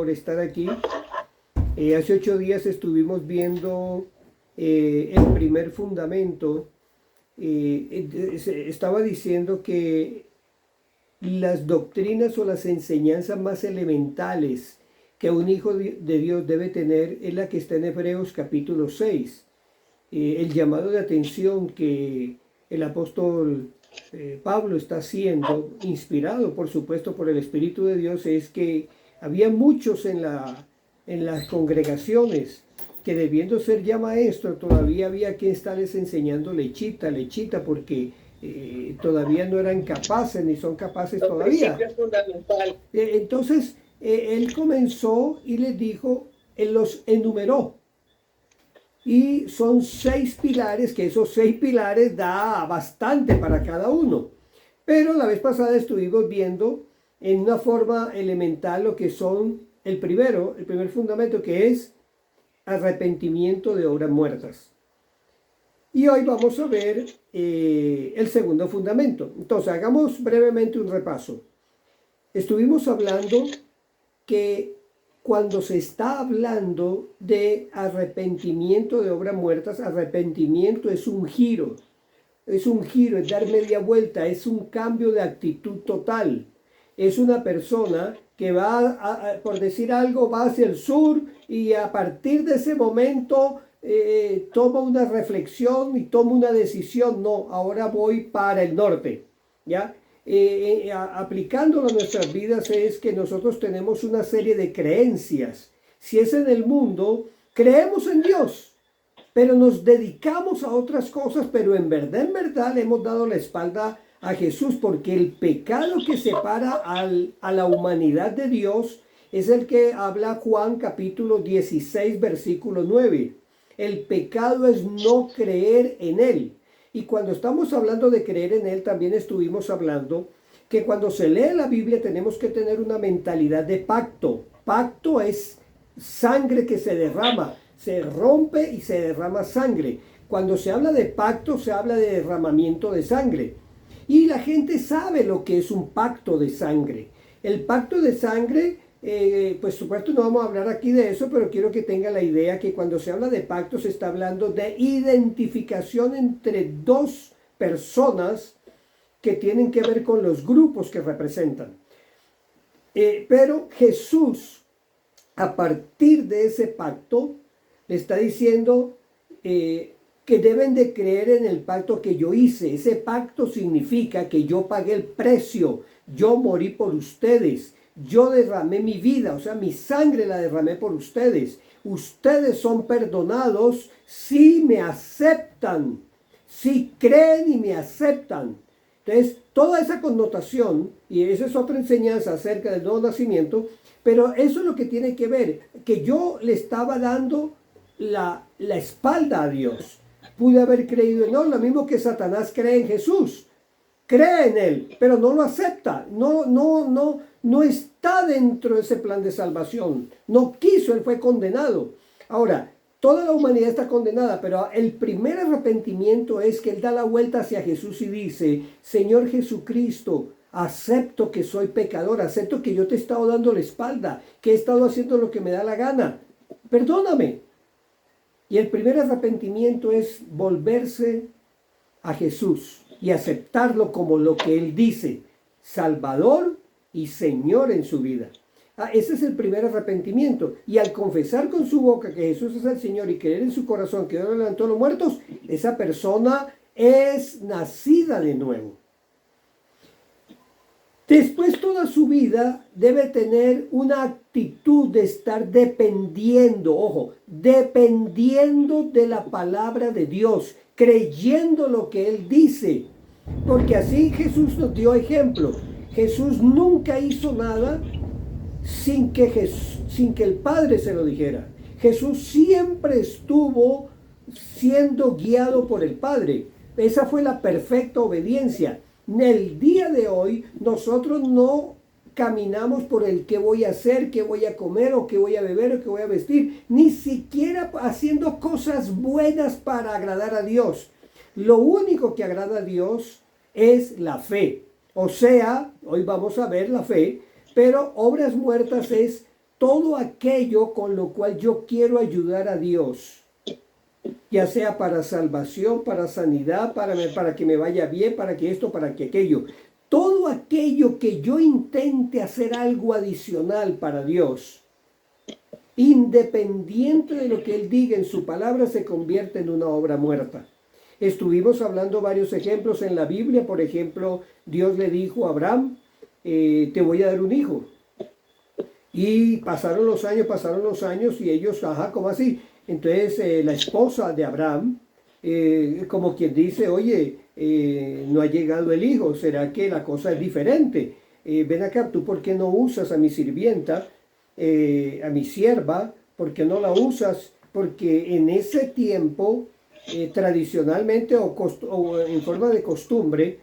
por estar aquí. Hace 8 días estuvimos viendo el primer fundamento. Estaba diciendo que las doctrinas o las enseñanzas más elementales que un hijo de Dios debe tener es la que está en Hebreos capítulo 6. El llamado de atención que el apóstol Pablo está haciendo, inspirado por supuesto por el Espíritu de Dios, es que había muchos en las congregaciones que, debiendo ser ya maestros, todavía había que estarles enseñando lechita, porque todavía no eran capaces ni son capaces todavía. Entonces él comenzó y les dijo, él los enumeró. Y son 6 pilares, que esos 6 pilares da bastante para cada uno. Pero la vez pasada estuvimos viendo en una forma elemental lo que son el primer fundamento, que es arrepentimiento de obras muertas. Y hoy vamos a ver el segundo fundamento. Entonces, hagamos brevemente un repaso. Estuvimos hablando que cuando se está hablando de arrepentimiento de obras muertas, arrepentimiento es un giro, es dar media vuelta, es un cambio de actitud total. Es una persona que va, por decir algo, va hacia el sur y a partir de ese momento toma una reflexión y toma una decisión. No, ahora voy para el norte, ¿ya? Aplicándolo a nuestras vidas es que nosotros tenemos una serie de creencias. Si es en el mundo, creemos en Dios, pero nos dedicamos a otras cosas, pero en verdad le hemos dado la espalda a Jesús, porque el pecado que separa a la humanidad de Dios es el que habla Juan capítulo 16 versículo 9. El pecado es no creer en Él. Y cuando estamos hablando de creer en Él, también estuvimos hablando que cuando se lee la Biblia tenemos que tener una mentalidad de pacto. Pacto es sangre que se derrama, se rompe y se derrama sangre. Cuando se habla de pacto, se habla de derramamiento de sangre. Y la gente sabe lo que es un pacto de sangre. El pacto de sangre, pues supuesto no vamos a hablar aquí de eso, pero quiero que tenga la idea que cuando se habla de pacto se está hablando de identificación entre dos personas que tienen que ver con los grupos que representan. Pero Jesús, a partir de ese pacto, le está diciendo que deben de creer en el pacto que yo hice. Ese pacto significa que yo pagué el precio, yo morí por ustedes, yo derramé mi vida, o sea, mi sangre la derramé por ustedes. Ustedes son perdonados si me aceptan, si creen y me aceptan. Entonces, toda esa connotación, y esa es otra enseñanza acerca del nuevo nacimiento, pero eso es lo que tiene que ver, que yo le estaba dando la espalda a Dios. Pude haber creído en Él, lo mismo que Satanás cree en Jesús. Cree en Él, pero no lo acepta. No está dentro de ese plan de salvación. No quiso, Él fue condenado. Ahora, toda la humanidad está condenada, pero el primer arrepentimiento es que Él da la vuelta hacia Jesús y dice: Señor Jesucristo, acepto que soy pecador, acepto que yo te he estado dando la espalda, que he estado haciendo lo que me da la gana. Perdóname. Y el primer arrepentimiento es volverse a Jesús y aceptarlo como lo que Él dice, Salvador y Señor en su vida. Ese es el primer arrepentimiento. Y al confesar con su boca que Jesús es el Señor y creer en su corazón que Dios levantó a los muertos, esa persona es nacida de nuevo. Después, toda su vida debe tener una actitud de estar dependiendo de la palabra de Dios, creyendo lo que Él dice. Porque así Jesús nos dio ejemplo. Jesús nunca hizo nada sin que el Padre se lo dijera. Jesús siempre estuvo siendo guiado por el Padre. Esa fue la perfecta obediencia. En el día de hoy nosotros no caminamos por el qué voy a hacer, qué voy a comer, o qué voy a beber, o qué voy a vestir, ni siquiera haciendo cosas buenas para agradar a Dios. Lo único que agrada a Dios es la fe. O sea, hoy vamos a ver la fe, pero obras muertas es todo aquello con lo cual yo quiero ayudar a Dios, ya sea para salvación, para sanidad, para que me vaya bien, para que esto, para que aquello. Todo aquello que yo intente hacer algo adicional para Dios, independiente de lo que Él diga en su palabra, se convierte en una obra muerta. Estuvimos hablando varios ejemplos en la Biblia. Por ejemplo, Dios le dijo a Abraham, te voy a dar un hijo. Y pasaron los años y ellos, ajá, ¿cómo así? Entonces la esposa de Abraham, como quien dice, oye, no ha llegado el hijo, ¿será que la cosa es diferente? Ven acá, ¿tú por qué no usas a mi sirvienta, a mi sierva? ¿Por qué no la usas? Porque en ese tiempo, tradicionalmente o en forma de costumbre,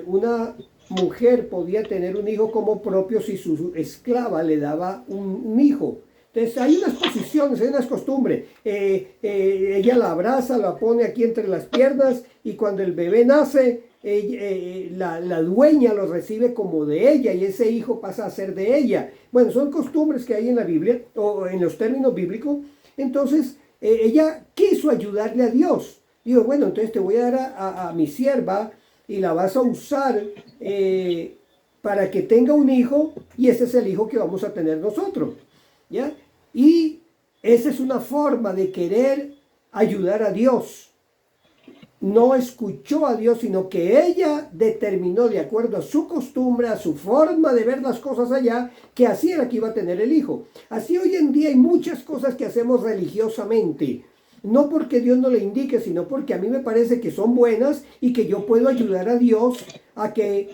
una mujer podía tener un hijo como propio si su esclava le daba un hijo. Entonces hay unas posiciones, hay unas costumbres. Ella la abraza, la pone aquí entre las piernas y cuando el bebé nace, la dueña lo recibe como de ella y ese hijo pasa a ser de ella. Bueno, son costumbres que hay en la Biblia o en los términos bíblicos. Entonces ella quiso ayudarle a Dios. Digo, bueno, entonces te voy a dar a mi sierva y la vas a usar para que tenga un hijo y ese es el hijo que vamos a tener nosotros, ¿ya? Y esa es una forma de querer ayudar a Dios. No escuchó a Dios, sino que ella determinó de acuerdo a su costumbre, a su forma de ver las cosas allá, que así era que iba a tener el hijo. Así hoy en día hay muchas cosas que hacemos religiosamente. No porque Dios no le indique, sino porque a mí me parece que son buenas y que yo puedo ayudar a Dios a que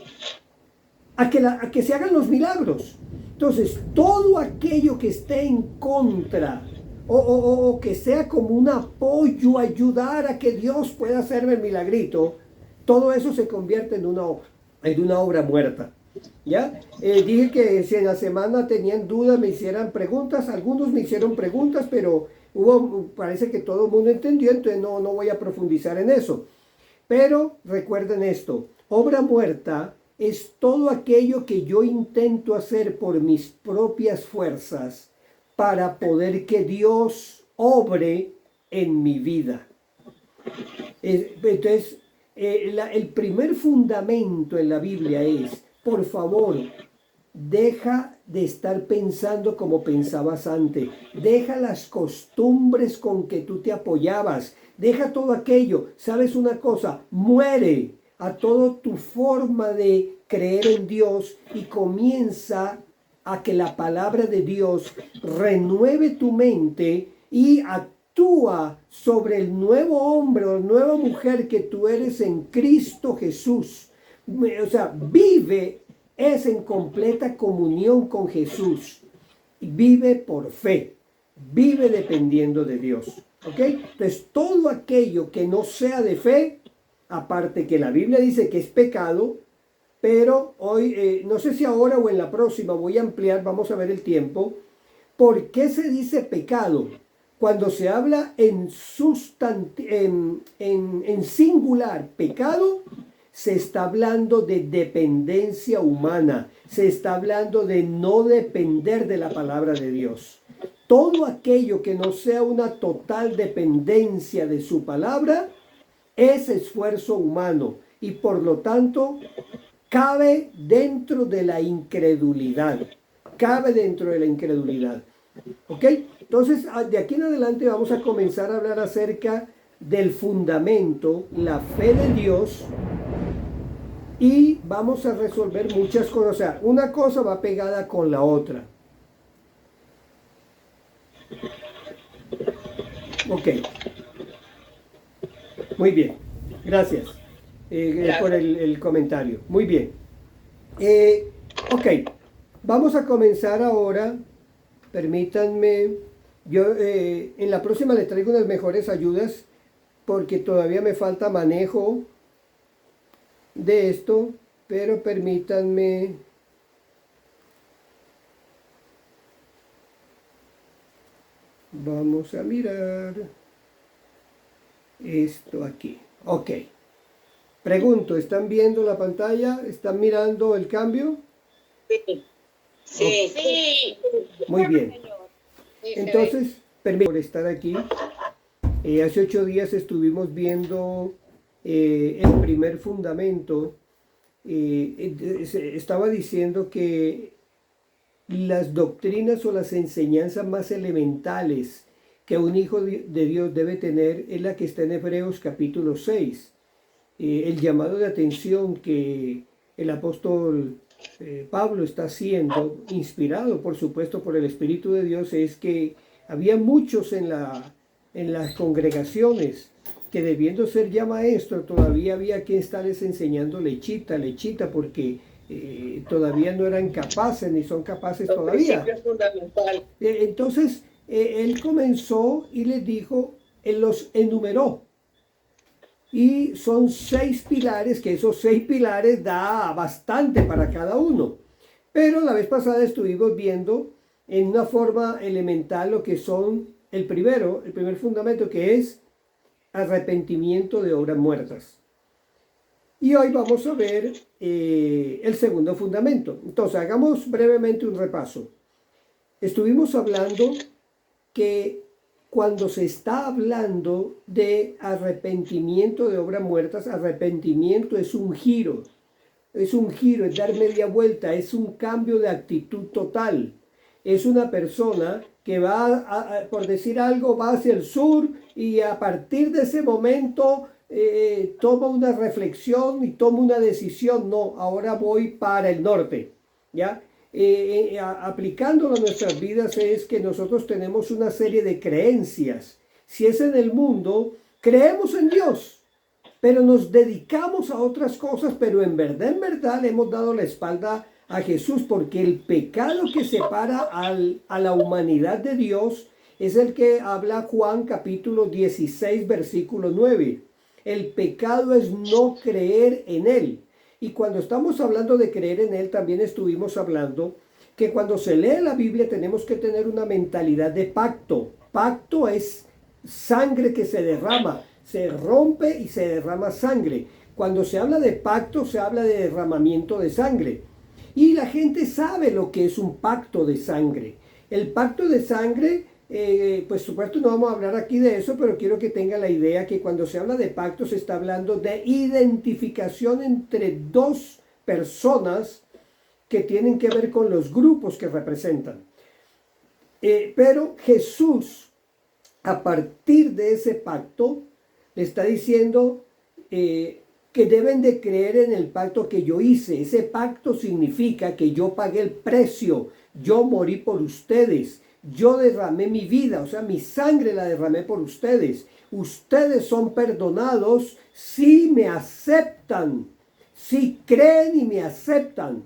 se hagan los milagros. Entonces, todo aquello que esté en contra o que sea como un apoyo, ayudar a que Dios pueda hacerme el milagrito, todo eso se convierte en una obra muerta. ¿Ya? Dije que si en la semana tenían dudas me hicieran preguntas. Algunos me hicieron preguntas, pero parece que todo el mundo entendió, entonces no voy a profundizar en eso. Pero recuerden esto, obra muerta es todo aquello que yo intento hacer por mis propias fuerzas para poder que Dios obre en mi vida. Entonces, el primer fundamento en la Biblia es, por favor, deja de estar pensando como pensabas antes. Deja las costumbres con que tú te apoyabas. Deja todo aquello. ¿Sabes una cosa? Muere a toda tu forma de creer en Dios y comienza a que la palabra de Dios renueve tu mente y actúa sobre el nuevo hombre o nueva mujer que tú eres en Cristo Jesús. O sea, vive es en completa comunión con Jesús. Vive por fe. Vive dependiendo de Dios. ¿Ok? Entonces, todo aquello que no sea de fe, aparte que la Biblia dice que es pecado, pero hoy, no sé si ahora o en la próxima voy a ampliar, vamos a ver el tiempo. ¿Por qué se dice pecado? Cuando se habla en singular, pecado, se está hablando de dependencia humana, se está hablando de no depender de la palabra de Dios. Todo aquello que no sea una total dependencia de su palabra es esfuerzo humano y por lo tanto cabe dentro de la incredulidad. Cabe dentro de la incredulidad. ¿Ok? Entonces, de aquí en adelante vamos a comenzar a hablar acerca del fundamento, la fe de Dios. Y vamos a resolver muchas cosas. O sea, una cosa va pegada con la otra. Ok. Muy bien. Gracias, por el comentario. Muy bien. Ok. Vamos a comenzar ahora. Permítanme. Yo en la próxima les traigo unas mejores ayudas porque todavía me falta manejo de esto, pero permítanme. Vamos a mirar esto aquí. Ok. Pregunto, ¿están viendo la pantalla? ¿Están mirando el cambio? Sí. Sí. Muy bien. Entonces, permítame por estar aquí. Hace 8 días estuvimos viendo el primer fundamento. Estaba diciendo que las doctrinas o las enseñanzas más elementales que un hijo de Dios debe tener es la que está en Hebreos capítulo 6. El llamado de atención que el apóstol Pablo está haciendo, inspirado por supuesto por el Espíritu de Dios, es que había muchos en las congregaciones que, debiendo ser ya maestros, todavía había que estarles enseñando lechita, porque todavía no eran capaces ni son capaces todavía. Entonces él comenzó y les dijo, él los enumeró. Y son 6 pilares, que esos 6 pilares da bastante para cada uno. Pero la vez pasada estuvimos viendo en una forma elemental lo que son el primer fundamento, que es arrepentimiento de obras muertas. Y hoy vamos a ver el segundo fundamento. Entonces, hagamos brevemente un repaso. Estuvimos hablando que cuando se está hablando de arrepentimiento de obras muertas, arrepentimiento es un giro, es dar media vuelta, es un cambio de actitud total. Es una persona que va, por decir algo, va hacia el sur y a partir de ese momento toma una reflexión y toma una decisión. No, ahora voy para el norte, ¿ya? Aplicándolo a nuestras vidas es que nosotros tenemos una serie de creencias. Si es en el mundo, creemos en Dios, pero nos dedicamos a otras cosas, pero en verdad le hemos dado la espalda a Jesús, porque el pecado que separa a la humanidad de Dios es el que habla Juan capítulo 16 versículo 9. El pecado es no creer en Él. Y cuando estamos hablando de creer en Él, también estuvimos hablando que cuando se lee la Biblia tenemos que tener una mentalidad de pacto. Pacto es sangre que se derrama, se rompe y se derrama sangre. Cuando se habla de pacto, se habla de derramamiento de sangre. Y la gente sabe lo que es un pacto de sangre. El pacto de sangre, pues supuesto no vamos a hablar aquí de eso, pero quiero que tenga la idea que cuando se habla de pacto se está hablando de identificación entre dos personas que tienen que ver con los grupos que representan. Pero Jesús, a partir de ese pacto, le está diciendo que deben de creer en el pacto que yo hice. Ese pacto significa que yo pagué el precio, yo morí por ustedes, yo derramé mi vida, o sea, mi sangre la derramé por ustedes. Ustedes son perdonados si me aceptan, si creen y me aceptan.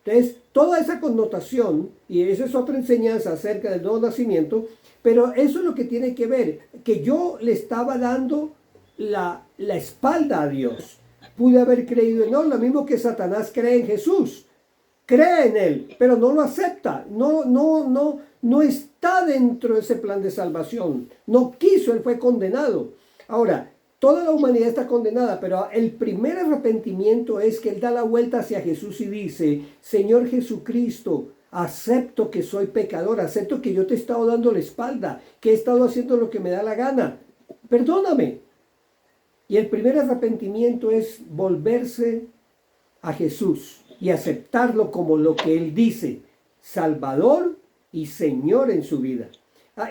Entonces, toda esa connotación, y esa es otra enseñanza acerca del nuevo nacimiento, pero eso es lo que tiene que ver, que yo le estaba dando la espalda a Dios. Pude haber creído en Él, lo mismo que Satanás cree en Jesús. Cree en Él, pero no lo acepta, no está dentro de ese plan de salvación. No quiso, Él fue condenado. Ahora, toda la humanidad está condenada, pero el primer arrepentimiento es que Él da la vuelta hacia Jesús y dice: Señor Jesucristo, acepto que soy pecador, acepto que yo te he estado dando la espalda, que he estado haciendo lo que me da la gana. Perdóname. Y el primer arrepentimiento es volverse a Jesús y aceptarlo como lo que Él dice, Salvador y Señor en su vida.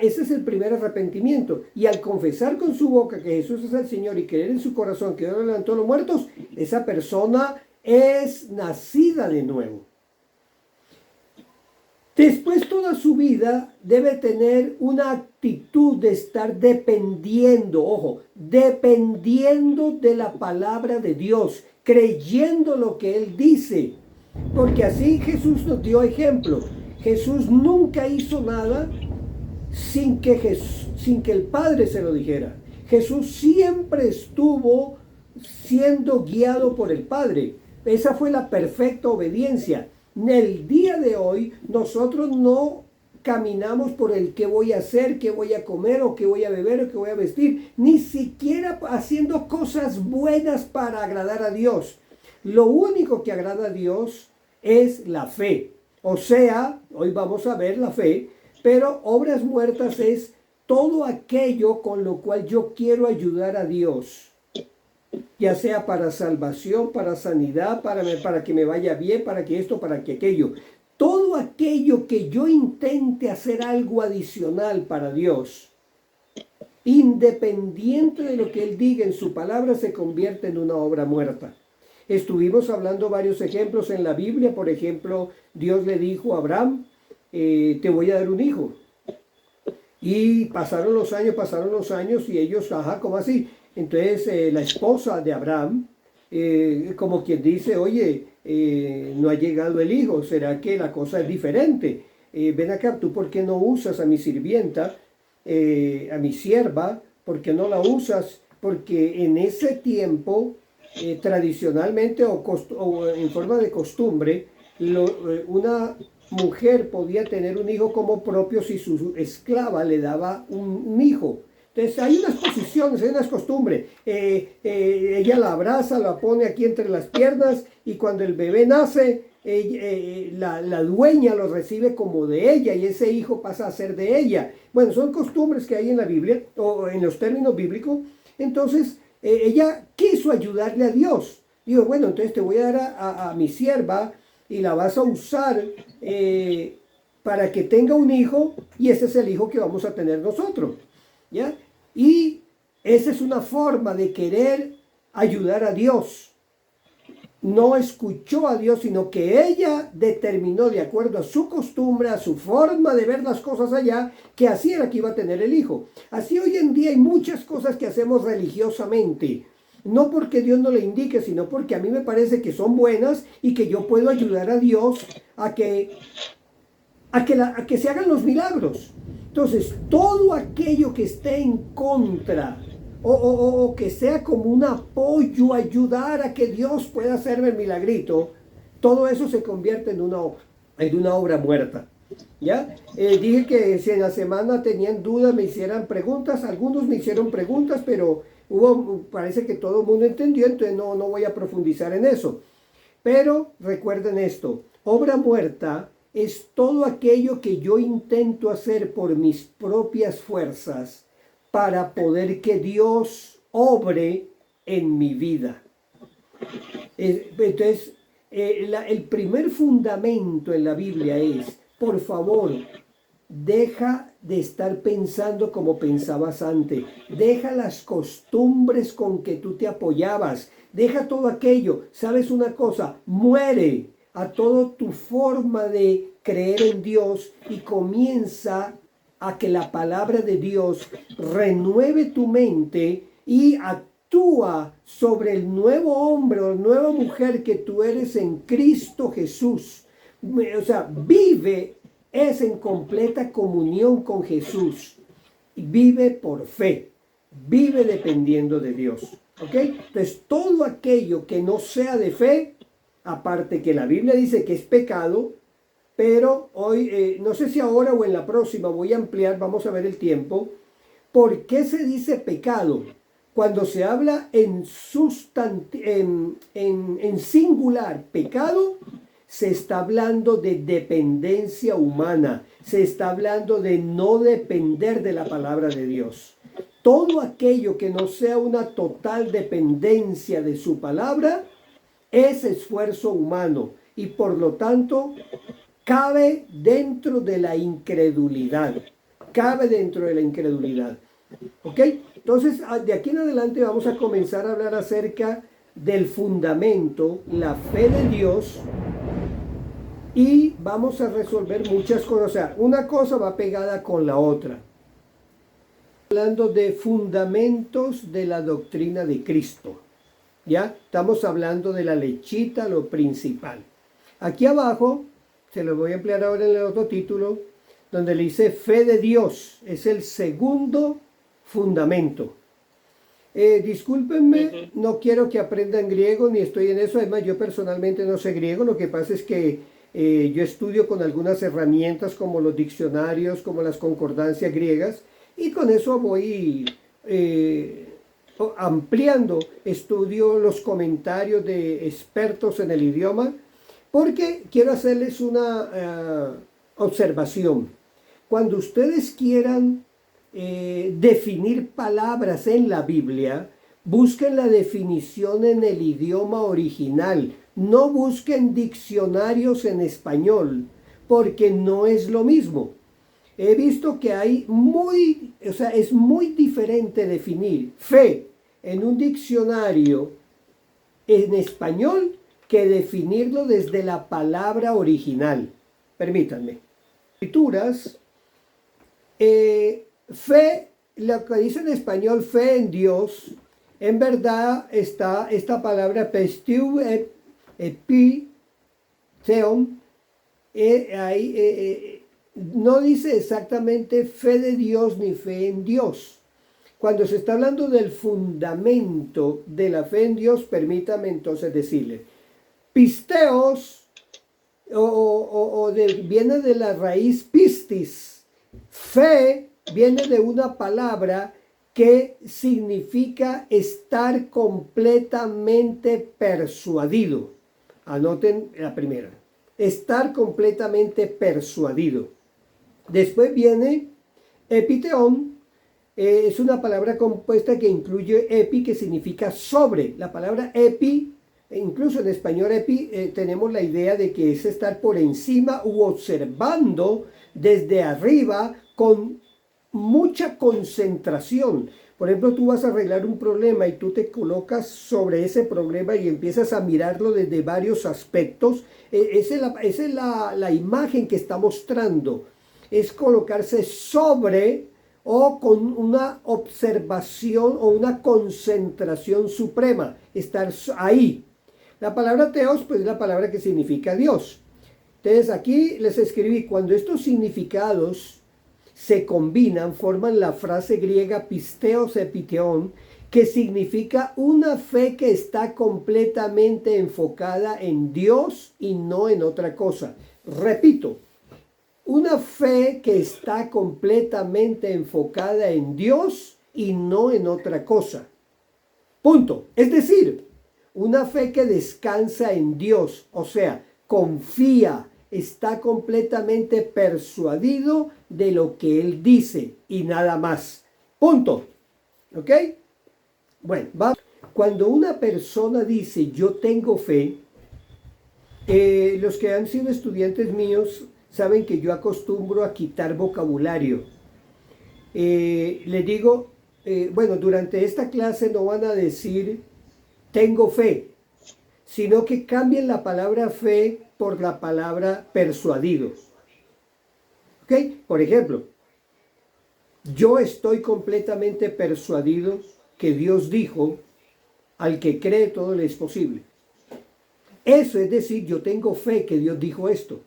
Ese es el primer arrepentimiento. Y al confesar con su boca que Jesús es el Señor y creer en su corazón que Dios lo levantó de los muertos, esa persona es nacida de nuevo. Después, toda su vida debe tener una actitud de estar dependiendo, ojo, dependiendo de la palabra de Dios, creyendo lo que Él dice. Porque así Jesús nos dio ejemplo. Jesús nunca hizo nada sin que el Padre se lo dijera. Jesús siempre estuvo siendo guiado por el Padre. Esa fue la perfecta obediencia. En el día de hoy nosotros no caminamos por el qué voy a hacer, qué voy a comer o qué voy a beber o qué voy a vestir, ni siquiera haciendo cosas buenas para agradar a Dios. Lo único que agrada a Dios es la fe. O sea, hoy vamos a ver la fe, pero obras muertas es todo aquello con lo cual yo quiero ayudar a Dios, ya sea para salvación, para sanidad, para que me vaya bien, para que esto, para que aquello. Todo aquello que yo intente hacer algo adicional para Dios, independiente de lo que Él diga en su palabra, se convierte en una obra muerta. Estuvimos hablando varios ejemplos en la Biblia. Por ejemplo, Dios le dijo a Abraham, te voy a dar un hijo. Y pasaron los años y ellos, ajá, ¿cómo así? Entonces la esposa de Abraham, como quien dice, oye, no ha llegado el hijo, ¿será que la cosa es diferente? Ven acá, ¿tú por qué no usas a mi sirvienta, a mi sierva? ¿Por qué no la usas? Porque en ese tiempo, tradicionalmente o en forma de costumbre, una mujer podía tener un hijo como propio si su esclava le daba un hijo. Entonces hay unas posiciones, hay unas costumbres. Ella la abraza, la pone aquí entre las piernas y cuando el bebé nace, la dueña lo recibe como de ella y ese hijo pasa a ser de ella. Bueno, son costumbres que hay en la Biblia o en los términos bíblicos. Entonces ella quiso ayudarle a Dios. Dijo, bueno, entonces te voy a dar a mi sierva y la vas a usar para que tenga un hijo y ese es el hijo que vamos a tener nosotros. ¿Ya? Y esa es una forma de querer ayudar a Dios. No escuchó a Dios, sino que ella determinó de acuerdo a su costumbre, a su forma de ver las cosas allá, que así era que iba a tener el hijo. Así hoy en día hay muchas cosas que hacemos religiosamente. No porque Dios no le indique, sino porque a mí me parece que son buenas y que yo puedo ayudar a Dios a que se hagan los milagros. Entonces, todo aquello que esté en contra o que sea como un apoyo, ayudar a que Dios pueda hacerme el milagrito, todo eso se convierte en una obra muerta. ¿Ya? Dije que si en la semana tenían dudas me hicieran preguntas. Algunos me hicieron preguntas, pero parece que todo el mundo entendió, entonces no voy a profundizar en eso. Pero recuerden esto, obra muerta es todo aquello que yo intento hacer por mis propias fuerzas para poder que Dios obre en mi vida. Entonces, el primer fundamento en la Biblia es, por favor, deja de estar pensando como pensabas antes. Deja las costumbres con que tú te apoyabas. Deja todo aquello. ¿Sabes una cosa? Muere a toda tu forma de creer en Dios y comienza a que la palabra de Dios renueve tu mente y actúa sobre el nuevo hombre o nueva mujer que tú eres en Cristo Jesús. O sea, vive es en completa comunión con Jesús. Vive por fe. Vive dependiendo de Dios. ¿Ok? Entonces, todo aquello que no sea de fe, aparte que la Biblia dice que es pecado, pero hoy, no sé si ahora o en la próxima voy a ampliar, vamos a ver el tiempo. ¿Por qué se dice pecado? Cuando se habla en singular, pecado, se está hablando de dependencia humana, se está hablando de no depender de la palabra de Dios. Todo aquello que no sea una total dependencia de su palabra es esfuerzo humano y por lo tanto cabe dentro de la incredulidad. Cabe dentro de la incredulidad. ¿Ok? Entonces, de aquí en adelante vamos a comenzar a hablar acerca del fundamento, la fe de Dios. Y vamos a resolver muchas cosas. O sea, una cosa va pegada con la otra. Hablando de fundamentos de la doctrina de Cristo. ¿Ya? Estamos hablando de la lechita, lo principal. Aquí abajo, se lo voy a emplear ahora en el otro título, donde le dice fe de Dios. Es el segundo fundamento. Discúlpenme, no quiero que aprendan griego, ni estoy en eso. Además, yo personalmente no sé griego. Lo que pasa es que yo estudio con algunas herramientas como los diccionarios, como las concordancias griegas, y con eso voy ampliando. Estudio los comentarios de expertos en el idioma, Porque quiero hacerles una observación. Cuando ustedes quieran definir palabras en la Biblia, busquen la definición en el idioma original. No busquen diccionarios en español, porque no es lo mismo. He visto que es muy diferente definir fe en un diccionario en español que definirlo desde la palabra original. Permítanme. Escrituras, fe, lo que dice en español, fe en Dios, en verdad está esta palabra pestiu epi theon, no dice exactamente fe de Dios ni fe en Dios. Cuando se está hablando del fundamento de la fe en Dios, permítame entonces decirle, pisteos, viene de la raíz pistis. Fe viene de una palabra que significa estar completamente persuadido. Anoten la primera. Estar completamente persuadido. Después viene epiteón. Es una palabra compuesta que incluye epi, que significa sobre. La palabra epi, incluso en español epi, tenemos la idea de que es estar por encima u observando desde arriba con mucha concentración. Por ejemplo, tú vas a arreglar un problema y tú te colocas sobre ese problema y empiezas a mirarlo desde varios aspectos. Esa es la imagen que está mostrando. Es colocarse sobre o con una observación o una concentración suprema, estar ahí. La palabra teos, pues es la palabra que significa Dios. Entonces aquí les escribí, cuando estos significados se combinan, forman la frase griega pisteos epiteón, que significa una fe que está completamente enfocada en Dios y no en otra cosa. Repito, una fe que está completamente enfocada en Dios y no en otra cosa. Punto. Es decir, una fe que descansa en Dios, o sea, confía, está completamente persuadido de lo que Él dice y nada más. Punto. ¿Ok? Bueno, vamos. Cuando una persona dice yo tengo fe, los que han sido estudiantes míos saben que yo acostumbro a quitar vocabulario. Les digo, bueno, durante esta clase no van a decir tengo fe, sino que cambien la palabra fe por la palabra persuadido. ¿Ok? Por ejemplo, yo estoy completamente persuadido que Dios dijo, al que cree todo le es posible. Eso es decir, yo tengo fe que Dios dijo esto.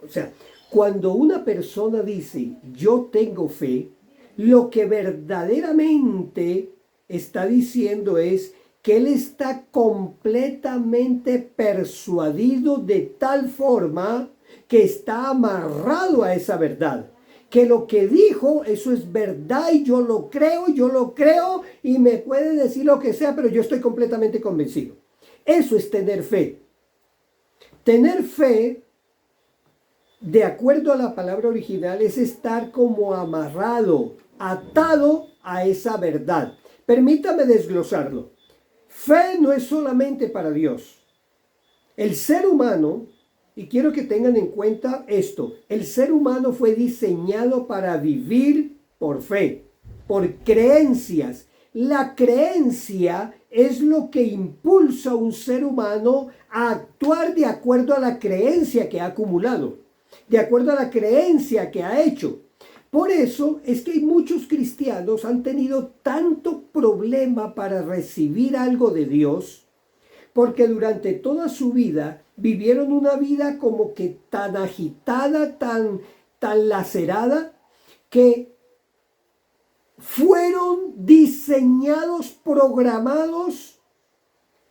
O sea, cuando una persona dice, yo tengo fe, lo que verdaderamente está diciendo es que él está completamente persuadido de tal forma que está amarrado a esa verdad. Que lo que dijo, eso es verdad y yo lo creo y me puede decir lo que sea, pero yo estoy completamente convencido. Eso es tener fe. Tener fe, de acuerdo a la palabra original, es estar como amarrado, atado a esa verdad. Permítame desglosarlo. Fe no es solamente para Dios. El ser humano, y quiero que tengan en cuenta esto, el ser humano fue diseñado para vivir por fe, por creencias. La creencia es lo que impulsa a un ser humano a actuar de acuerdo a la creencia que ha acumulado, de acuerdo a la creencia que ha hecho. Por eso es que muchos cristianos han tenido tanto problema para recibir algo de Dios, porque durante toda su vida vivieron una vida como que tan agitada, tan lacerada, que fueron diseñados, programados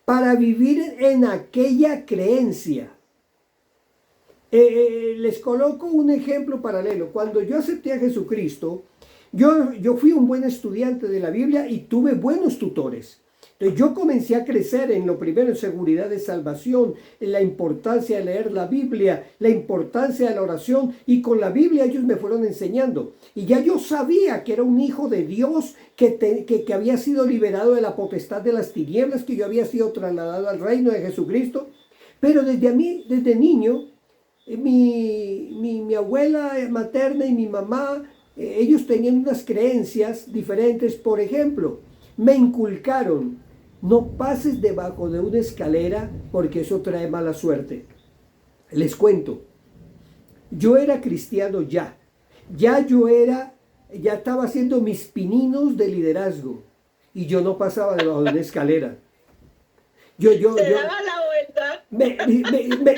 para vivir en aquella creencia. Les coloco un ejemplo paralelo. Cuando yo acepté a Jesucristo, yo fui un buen estudiante de la Biblia y tuve buenos tutores. Entonces yo comencé a crecer en lo primero, en seguridad de salvación, en la importancia de leer la Biblia, la importancia de la oración, y con la Biblia ellos me fueron enseñando. Y ya yo sabía que era un hijo de Dios, que había sido liberado de la potestad de las tinieblas, que yo había sido trasladado al reino de Jesucristo. Pero desde niño, mi abuela materna y mi mamá, ellos tenían unas creencias diferentes. Por ejemplo, me inculcaron: no pases debajo de una escalera porque eso trae mala suerte. Les cuento, yo era cristiano ya estaba haciendo mis pininos de liderazgo y yo no pasaba debajo de una escalera. Se daba la vuelta.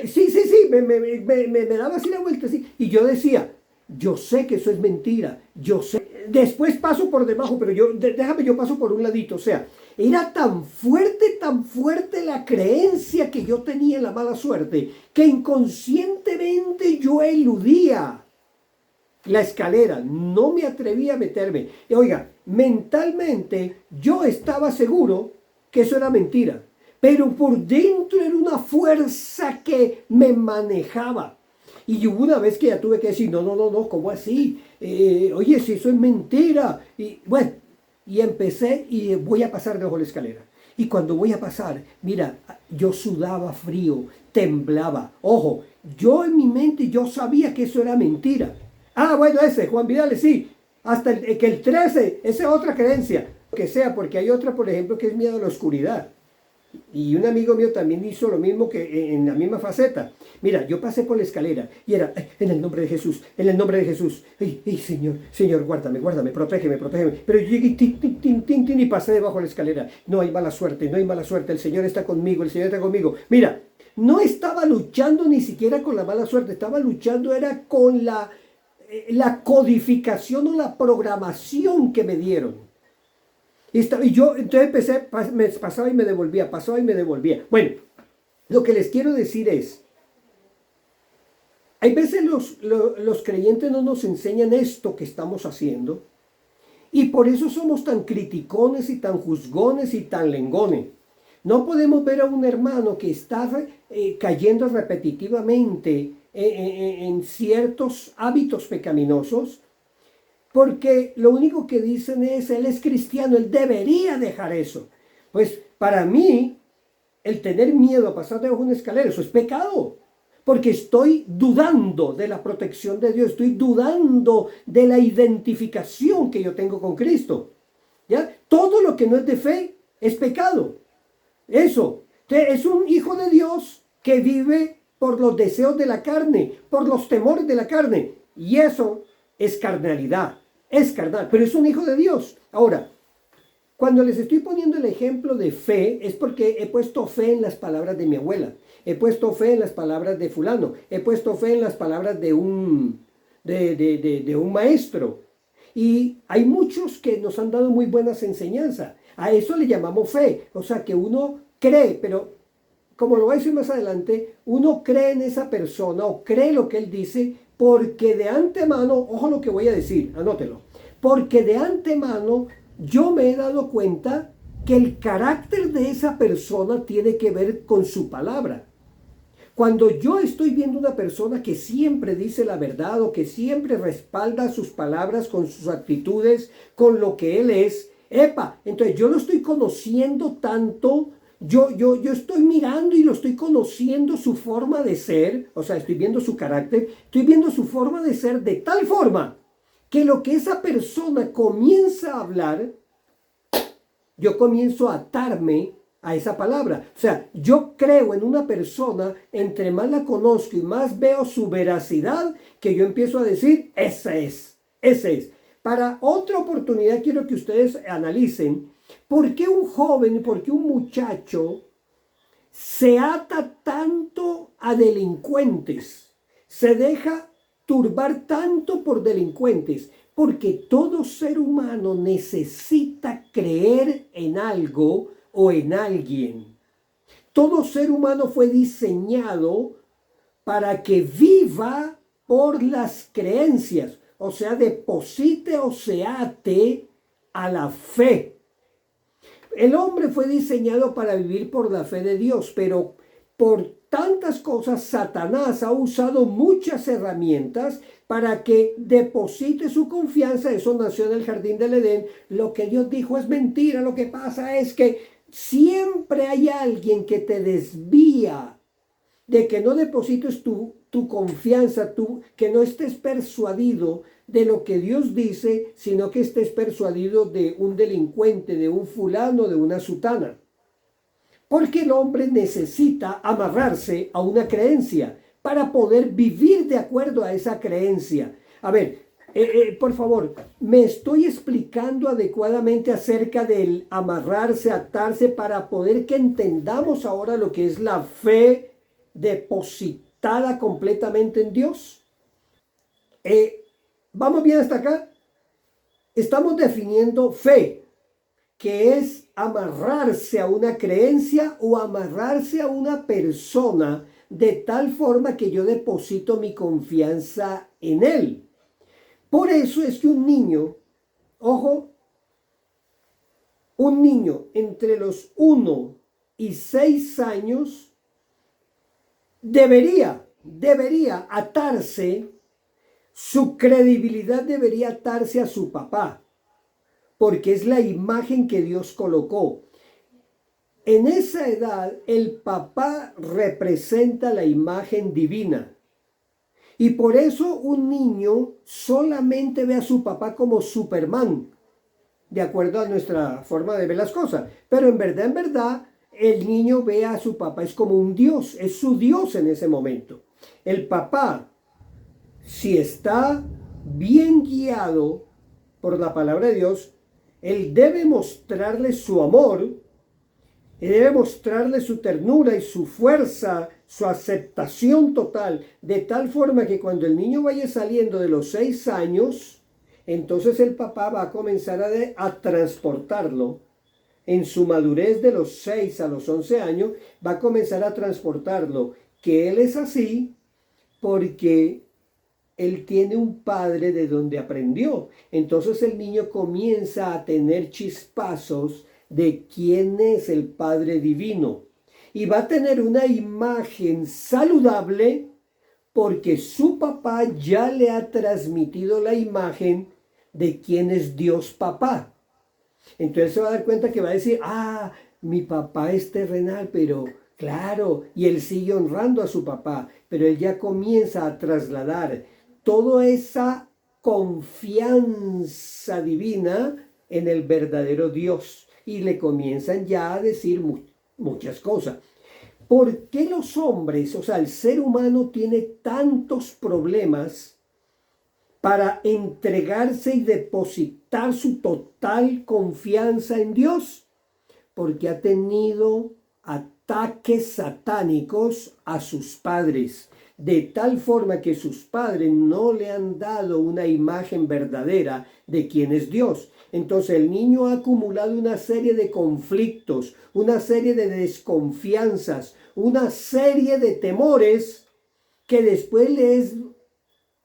Sí, me daba así la vuelta, sí. Y yo decía, yo sé que eso es mentira, yo sé. Después paso por debajo, pero yo paso por un ladito. O sea, era tan fuerte la creencia que yo tenía en la mala suerte, que inconscientemente yo eludía la escalera, no me atrevía a meterme. Y oiga, mentalmente yo estaba seguro que eso era mentira, pero por dentro era una fuerza que me manejaba. Y hubo una vez que ya tuve que decir, no, ¿cómo así? Oye, si eso es mentira. Y bueno, y empecé y voy a pasar debajo de la escalera. Y cuando voy a pasar, mira, yo sudaba frío, temblaba. Ojo, yo en mi mente yo sabía que eso era mentira. Ah, bueno, ese, Juan Vidal, sí. Hasta que el 13, esa es otra creencia. Que sea, porque hay otra, por ejemplo, que es miedo a la oscuridad. Y un amigo mío también hizo lo mismo, que en la misma faceta. Mira, yo pasé por la escalera y era, en el nombre de Jesús, en el nombre de Jesús. Ay, Señor, guárdame, protégeme. Pero yo llegué y pasé debajo de la escalera. No hay mala suerte, el Señor está conmigo, Mira, no estaba luchando ni siquiera con la mala suerte, estaba luchando era con la codificación o la programación que me dieron. Y yo entonces pasaba y me devolvía. Bueno, lo que les quiero decir es, hay veces los creyentes no nos enseñan esto que estamos haciendo, y por eso somos tan criticones y tan juzgones y tan lengones. No podemos ver a un hermano que está cayendo repetitivamente en ciertos hábitos pecaminosos, porque lo único que dicen es, él es cristiano, él debería dejar eso. Pues para mí, el tener miedo a pasar debajo de una escalera, eso es pecado. Porque estoy dudando de la protección de Dios, estoy dudando de la identificación que yo tengo con Cristo. ¿Ya? Todo lo que no es de fe es pecado. Eso. Es un hijo de Dios que vive por los deseos de la carne, por los temores de la carne. Y eso es carnalidad. Es carnal, pero es un hijo de Dios. Ahora, cuando les estoy poniendo el ejemplo de fe, es porque he puesto fe en las palabras de mi abuela, he puesto fe en las palabras de fulano, he puesto fe en las palabras de un maestro. Y hay muchos que nos han dado muy buenas enseñanzas. A eso le llamamos fe. O sea, que uno cree, pero como lo voy a decir más adelante, uno cree en esa persona o cree lo que él dice, porque de antemano, ojo lo que voy a decir, anótelo, porque de antemano yo me he dado cuenta que el carácter de esa persona tiene que ver con su palabra. Cuando yo estoy viendo una persona que siempre dice la verdad o que siempre respalda sus palabras con sus actitudes, con lo que él es, entonces yo lo estoy conociendo tanto. Yo estoy mirando y lo estoy conociendo su forma de ser, o sea, estoy viendo su carácter, estoy viendo su forma de ser de tal forma que lo que esa persona comienza a hablar, yo comienzo a atarme a esa palabra. O sea, yo creo en una persona, entre más la conozco y más veo su veracidad, que yo empiezo a decir, ese es. Para otra oportunidad quiero que ustedes analicen ¿por qué un joven, por qué un muchacho se ata tanto a delincuentes? Se deja turbar tanto por delincuentes. Porque todo ser humano necesita creer en algo o en alguien. Todo ser humano fue diseñado para que viva por las creencias. O sea, deposite o se ate a la fe. El hombre fue diseñado para vivir por la fe de Dios, pero por tantas cosas Satanás ha usado muchas herramientas para que deposite su confianza. Eso nació en el jardín del Edén. Lo que Dios dijo es mentira. Lo que pasa es que siempre hay alguien que te desvía de que no deposites tu confianza, que no estés persuadido de lo que Dios dice, sino que estés persuadido de un delincuente, de un fulano, de una sutana. Porque el hombre necesita amarrarse a una creencia para poder vivir de acuerdo a esa creencia. A ver, por favor, ¿me estoy explicando adecuadamente acerca del amarrarse, atarse, para poder que entendamos ahora lo que es la fe depositada completamente en Dios? ¿Vamos bien hasta acá? Estamos definiendo fe, que es amarrarse a una creencia o amarrarse a una persona de tal forma que yo deposito mi confianza en él. Por eso es que un niño, ojo, un niño entre los 1 y 6 años debería atarse, su credibilidad debería atarse a su papá, porque es la imagen que Dios colocó. En esa edad, el papá representa la imagen divina. Y por eso un niño solamente ve a su papá como Superman, de acuerdo a nuestra forma de ver las cosas. Pero en verdad, el niño ve a su papá es como un Dios, es su Dios en ese momento. El papá, si está bien guiado por la palabra de Dios, él debe mostrarle su amor, él debe mostrarle su ternura y su fuerza, su aceptación total, de tal forma que cuando el niño vaya saliendo de los 6 años, entonces el papá va a comenzar a transportarlo. En su madurez de los 6 a los 11 años, va a comenzar a transportarlo, que él es así porque él tiene un padre de donde aprendió. Entonces el niño comienza a tener chispazos de quién es el Padre Divino. Y va a tener una imagen saludable porque su papá ya le ha transmitido la imagen de quién es Dios papá. Entonces se va a dar cuenta que va a decir, mi papá es terrenal, pero claro, y él sigue honrando a su papá, pero él ya comienza a trasladar toda esa confianza divina en el verdadero Dios. Y le comienzan ya a decir muchas cosas. ¿Por qué los hombres, o sea, el ser humano tiene tantos problemas para entregarse y depositar su total confianza en Dios? Porque ha tenido ataques satánicos a sus padres, de tal forma que sus padres no le han dado una imagen verdadera de quién es Dios. Entonces el niño ha acumulado una serie de conflictos, una serie de desconfianzas, una serie de temores que después le es,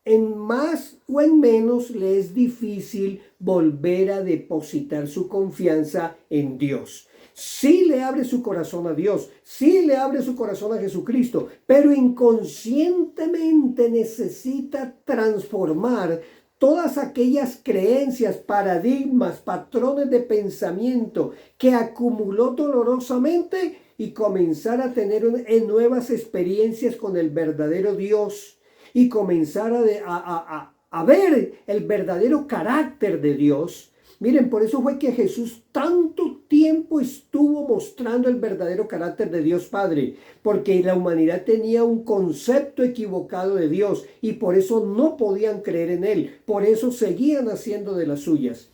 en más o en menos, le es difícil volver a depositar su confianza en Dios. Sí le abre su corazón a Dios, sí le abre su corazón a Jesucristo, pero inconscientemente necesita transformar todas aquellas creencias, paradigmas, patrones de pensamiento que acumuló dolorosamente y comenzar a tener nuevas experiencias con el verdadero Dios y comenzar a ver el verdadero carácter de Dios. Miren, por eso fue que Jesús tanto tiempo estuvo mostrando el verdadero carácter de Dios Padre, porque la humanidad tenía un concepto equivocado de Dios y por eso no podían creer en Él, por eso seguían haciendo de las suyas.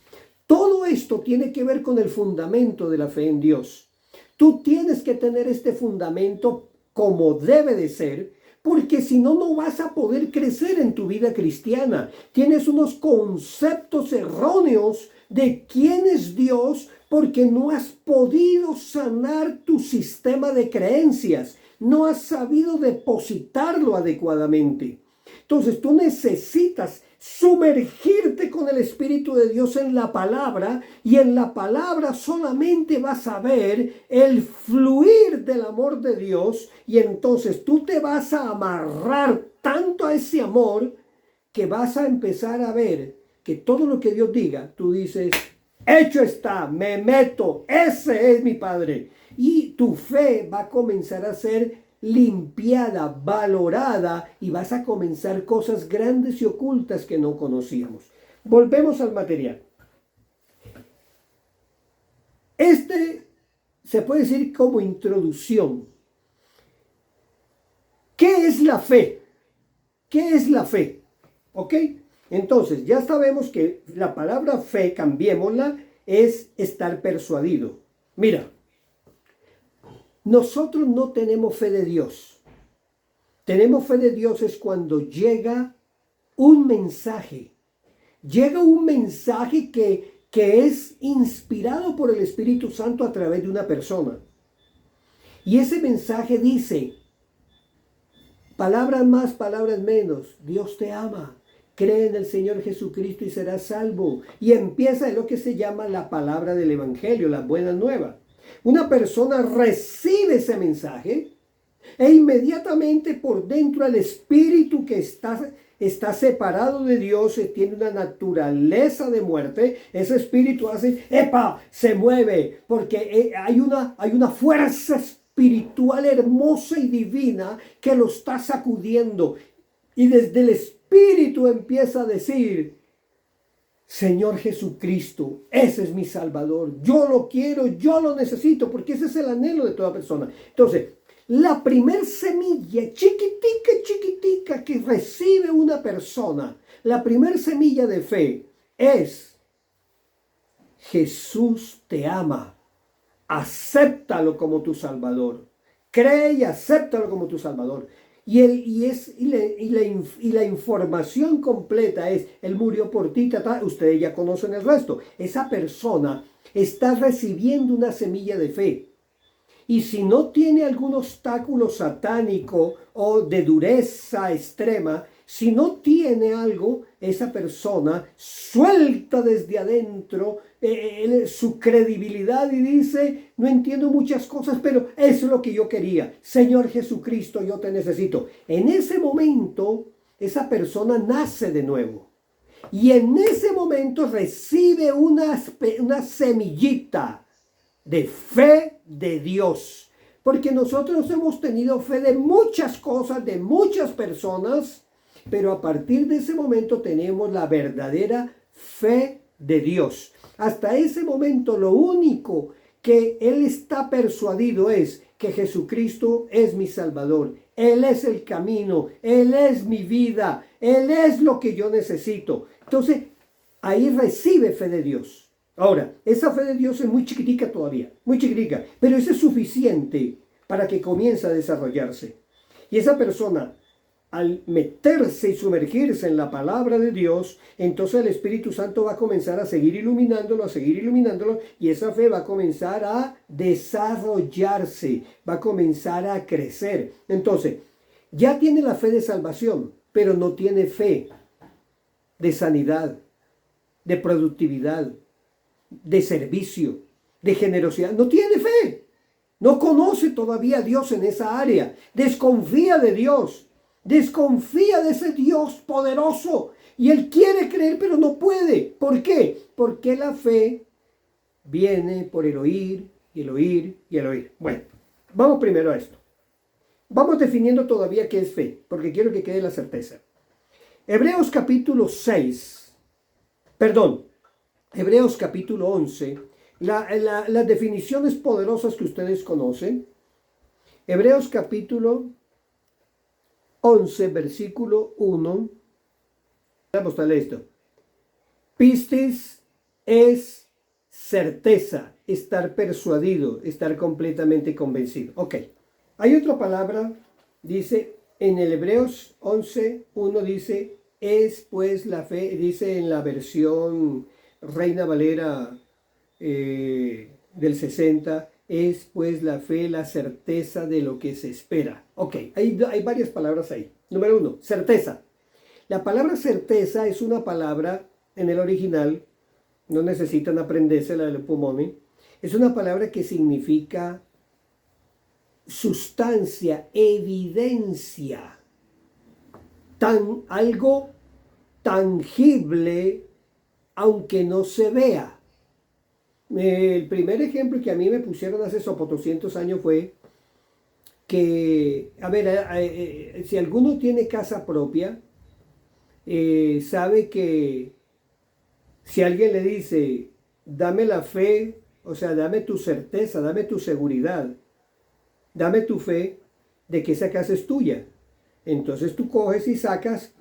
Todo esto tiene que ver con el fundamento de la fe en Dios. Tú tienes que tener este fundamento como debe de ser, porque si no, no vas a poder crecer en tu vida cristiana. Tienes unos conceptos erróneos de quién es Dios porque no has podido sanar tu sistema de creencias, no has sabido depositarlo adecuadamente. Entonces tú necesitas sumergirte con el Espíritu de Dios en la palabra, y en la palabra solamente vas a ver el fluir del amor de Dios, y entonces tú te vas a amarrar tanto a ese amor que vas a empezar a ver que todo lo que Dios diga, tú dices, hecho está, me meto, ese es mi Padre. Y tu fe va a comenzar a ser limpiada, valorada, y vas a comenzar cosas grandes y ocultas que no conocíamos. Volvemos al material. Este se puede decir como introducción. ¿Qué es la fe? ¿Qué es la fe? ¿Ok? Entonces, ya sabemos que la palabra fe, cambiémosla, es estar persuadido. Mira, nosotros no tenemos fe de Dios. Tenemos fe de Dios es cuando llega un mensaje. Llega un mensaje que es inspirado por el Espíritu Santo a través de una persona. Y ese mensaje dice, palabras más, palabras menos, Dios te ama. Cree en el Señor Jesucristo y serás salvo. Y empieza lo que se llama la palabra del Evangelio, la buena nueva. Una persona recibe ese mensaje e inmediatamente por dentro el espíritu que está separado de Dios, tiene una naturaleza de muerte. Ese espíritu hace, ¡epa!, se mueve, porque hay una fuerza espiritual hermosa y divina que lo está sacudiendo. Y desde el espíritu empieza a decir, Señor Jesucristo, ese es mi Salvador, yo lo quiero, yo lo necesito, porque ese es el anhelo de toda persona. Entonces, la primer semilla chiquitica que recibe una persona, la primer semilla de fe es, Jesús te ama, acéptalo como tu Salvador, cree y acéptalo como tu Salvador. Y la información completa es, Él murió por ti, ustedes ya conocen el resto. Esa persona está recibiendo una semilla de fe. Y si no tiene algún obstáculo satánico o de dureza extrema, si no tiene algo, esa persona suelta desde adentro su credibilidad y dice, no entiendo muchas cosas, pero eso es lo que yo quería. Señor Jesucristo, yo te necesito. En ese momento, esa persona nace de nuevo. Y en ese momento recibe una semillita de fe de Dios. Porque nosotros hemos tenido fe de muchas cosas, de muchas personas, pero a partir de ese momento tenemos la verdadera fe de Dios. Hasta ese momento lo único que Él está persuadido es que Jesucristo es mi Salvador. Él es el camino, Él es mi vida, Él es lo que yo necesito. Entonces, ahí recibe fe de Dios. Ahora, esa fe de Dios es muy chiquitica todavía, muy chiquitica, pero eso es suficiente para que comience a desarrollarse. Y esa persona, al meterse y sumergirse en la palabra de Dios, entonces el Espíritu Santo va a comenzar a seguir iluminándolo, y esa fe va a comenzar a desarrollarse, va a comenzar a crecer. Entonces, ya tiene la fe de salvación, pero no tiene fe de sanidad, de productividad, de servicio, de generosidad. No tiene fe. No conoce todavía a Dios en esa área. Desconfía de Dios. Desconfía de ese Dios poderoso. Y él quiere creer, pero no puede. ¿Por qué? Porque la fe viene por el oír, y el oír, y el oír. Bueno, vamos primero a esto. Vamos definiendo todavía qué es fe, porque quiero que quede la certeza. Hebreos capítulo 11, las definiciones poderosas que ustedes conocen. Hebreos capítulo 11, versículo 1. Vamos a leer esto. Pistis es certeza, estar persuadido, estar completamente convencido. Ok, hay otra palabra, dice en el Hebreos 11, 1 dice, es pues la fe, dice en la versión Reina Valera del 60, es pues la fe, la certeza de lo que se espera. Ok, hay varias palabras ahí. Número 1, certeza. La palabra certeza es una palabra en el original, no necesitan aprenderse la del Pumoni, es una palabra que significa sustancia, evidencia, algo tangible, aunque no se vea. El primer ejemplo que a mí me pusieron hace 200 años fue que, a ver, si alguno tiene casa propia, sabe que si alguien le dice, dame la fe, o sea, dame tu certeza, dame tu seguridad, dame tu fe de que esa casa es tuya. Entonces tú coges y sacas,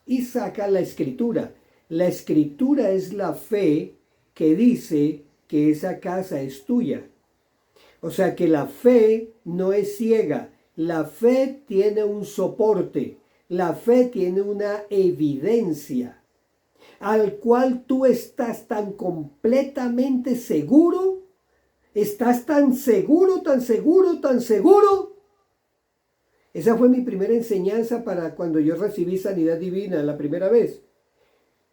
y sacas la escritura. La escritura es la fe que dice que esa casa es tuya. O sea que la fe no es ciega, la fe tiene un soporte, la fe tiene una evidencia, al cual tú estás tan completamente seguro, estás tan seguro, tan seguro, tan seguro. Esa fue mi primera enseñanza para cuando yo recibí sanidad divina la primera vez.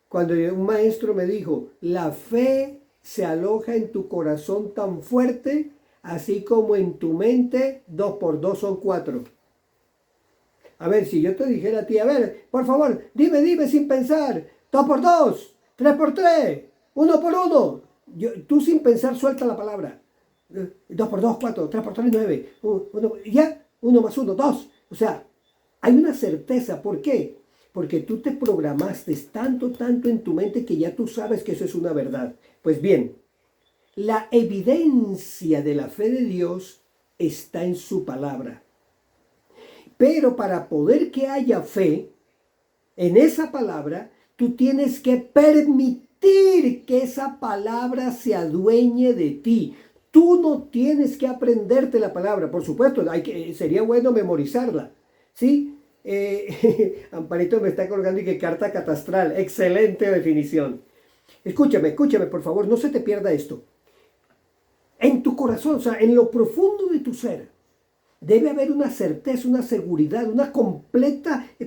Cuando un maestro me dijo, la fe se aloja en tu corazón tan fuerte, así como en tu mente, 2 por 2 son 4. A ver, si yo te dijera a ti, a ver, por favor, dime sin pensar, 2 por 2, 3 por 3, 1 por 1. Tú sin pensar suelta la palabra. 2 por 2, 4, 3 por 3, 9. 1 más 1, 2. O sea, hay una certeza. ¿Por qué? Porque tú te programaste tanto en tu mente que ya tú sabes que eso es una verdad. Pues bien, la evidencia de la fe de Dios está en su palabra. Pero para poder que haya fe en esa palabra, tú tienes que permitir que esa palabra se adueñe de ti. Tú no tienes que aprenderte la palabra. Por supuesto, sería bueno memorizarla, ¿sí? Amparito me está colgando y que carta catastral. Excelente definición. Escúchame, por favor, no se te pierda esto. En tu corazón, o sea, en lo profundo de tu ser, debe haber una certeza, una seguridad,